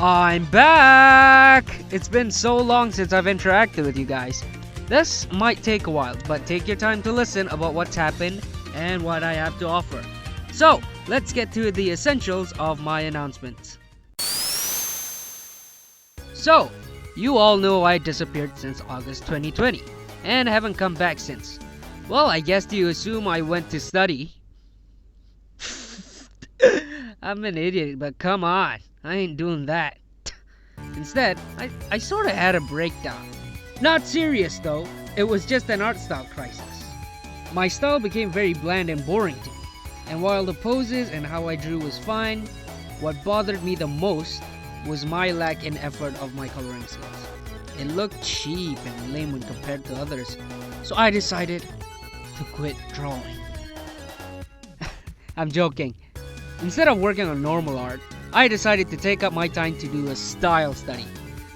I'm back! It's been so long since I've interacted with you guys. This might take a while, but take your time to listen about what's happened and what I have to offer. So, let's get to the essentials of my announcements. So, you all know I disappeared since August 2020 and haven't come back since. Well, I guess you assume I went to study. I'm an idiot, but come on, I ain't doing that. Instead, I sorta had a breakdown. Not serious though, it was just an art style crisis. My style became very bland and boring to me, and while the poses and how I drew was fine, what bothered me the most was my lack in effort of my coloring skills. It looked cheap and lame when compared to others, so I decided to quit drawing. I'm joking. Instead of working on normal art, I decided to take up my time to do a style study.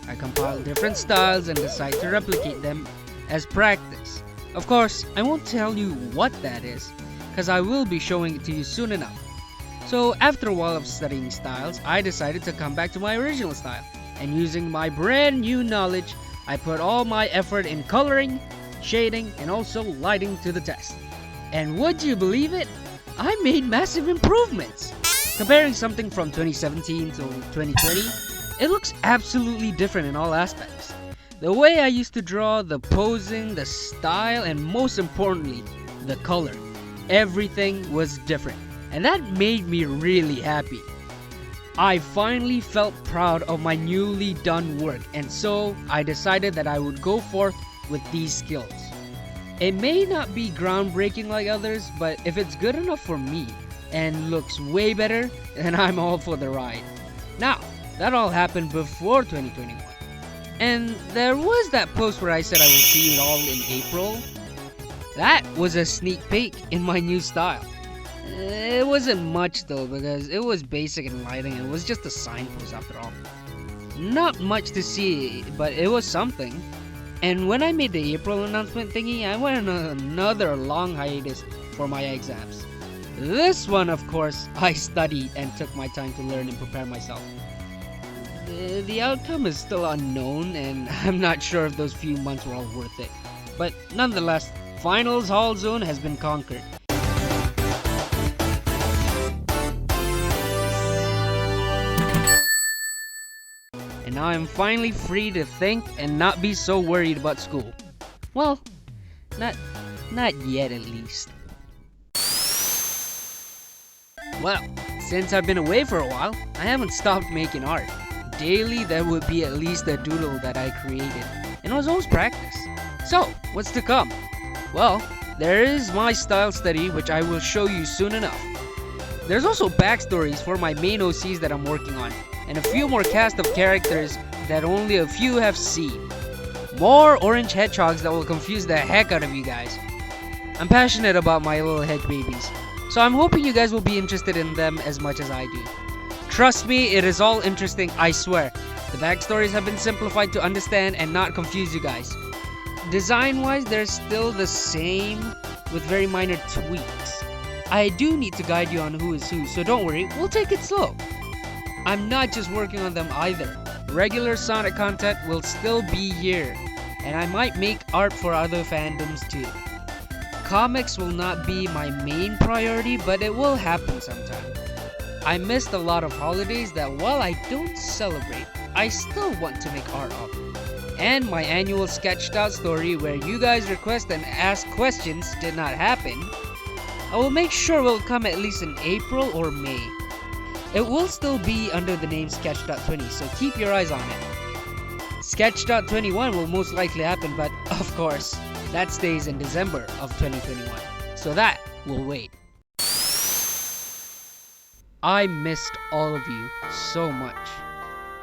I compiled different styles and decided to replicate them as practice. Of course, I won't tell you what that is, because I will be showing it to you soon enough. So after a while of studying styles, I decided to come back to my original style. And using my brand new knowledge, I put all my effort in coloring, shading, and also lighting to the test. And would you believe it? I made massive improvements. Comparing something from 2017 to 2020, it looks absolutely different in all aspects. The way I used to draw, the posing, the style, and most importantly, the color. Everything was different, and that made me really happy. I finally felt proud of my newly done work, and so I decided that I would go forth with these skills. It may not be groundbreaking like others, but if it's good enough for me and looks way better, then I'm all for the ride. Now, that all happened before 2021. And there was that post where I said I will see it all in April. That was a sneak peek in my new style. It wasn't much though, because it was basic and lighting and it was just a signpost after all. Not much to see, but it was something. And when I made the April announcement thingy, I went on another long hiatus for my exams. This one, of course, I studied and took my time to learn and prepare myself. The outcome is still unknown, and I'm not sure if those few months were all worth it. But nonetheless, Finals Hall Zone has been conquered. And now I'm finally free to think and not be so worried about school. Well, not yet at least. Well, since I've been away for a while, I haven't stopped making art. Daily there would be at least a doodle that I created, and it was always practice. So, what's to come? Well, there is my style study, which I will show you soon enough. There's also backstories for my main OCs that I'm working on, and a few more cast of characters that only a few have seen. More orange hedgehogs that will confuse the heck out of you guys. I'm passionate about my little hedge babies, so I'm hoping you guys will be interested in them as much as I do. Trust me, it is all interesting, I swear. The backstories have been simplified to understand and not confuse you guys. Design-wise, they're still the same, with very minor tweaks. I do need to guide you on who is who, so don't worry, we'll take it slow. I'm not just working on them either. Regular Sonic content will still be here, and I might make art for other fandoms too. Comics will not be my main priority, but it will happen sometime. I missed a lot of holidays that while I don't celebrate, I still want to make art of. And my annual sketched out story where you guys request and ask questions did not happen. I will make sure will come at least in April or May. It will still be under the name Sketch.20, so keep your eyes on it. Sketch.21 will most likely happen, but of course, that stays in December of 2021, so that will wait. I missed all of you so much,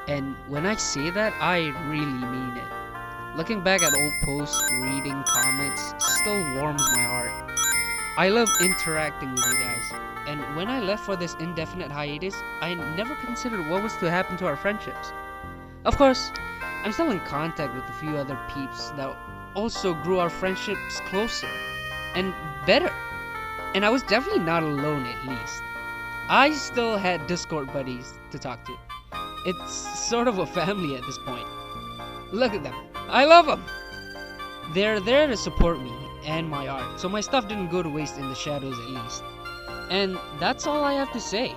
and when I say that, I really mean it. Looking back at old posts, reading comments, still warms my heart. I love interacting with you guys, and when I left for this indefinite hiatus, I never considered what was to happen to our friendships. Of course, I'm still in contact with a few other peeps that also grew our friendships closer and better. And I was definitely not alone, at least. I still had Discord buddies to talk to. It's sort of a family at this point. Look at them. I love them. They're there to support me and my art, so my stuff didn't go to waste in the shadows at least. And that's all I have to say.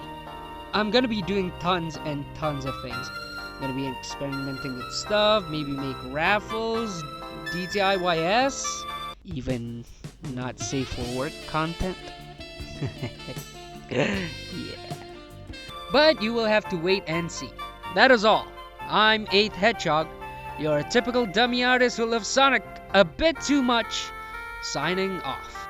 I'm gonna be doing tons and tons of things. I'm gonna be experimenting with stuff, maybe make raffles, DTIYS, even not safe for work content. Yeah. But you will have to wait and see. That is all. I'm Ath Hedgehog, your typical dummy artist who loves Sonic a bit too much, signing off.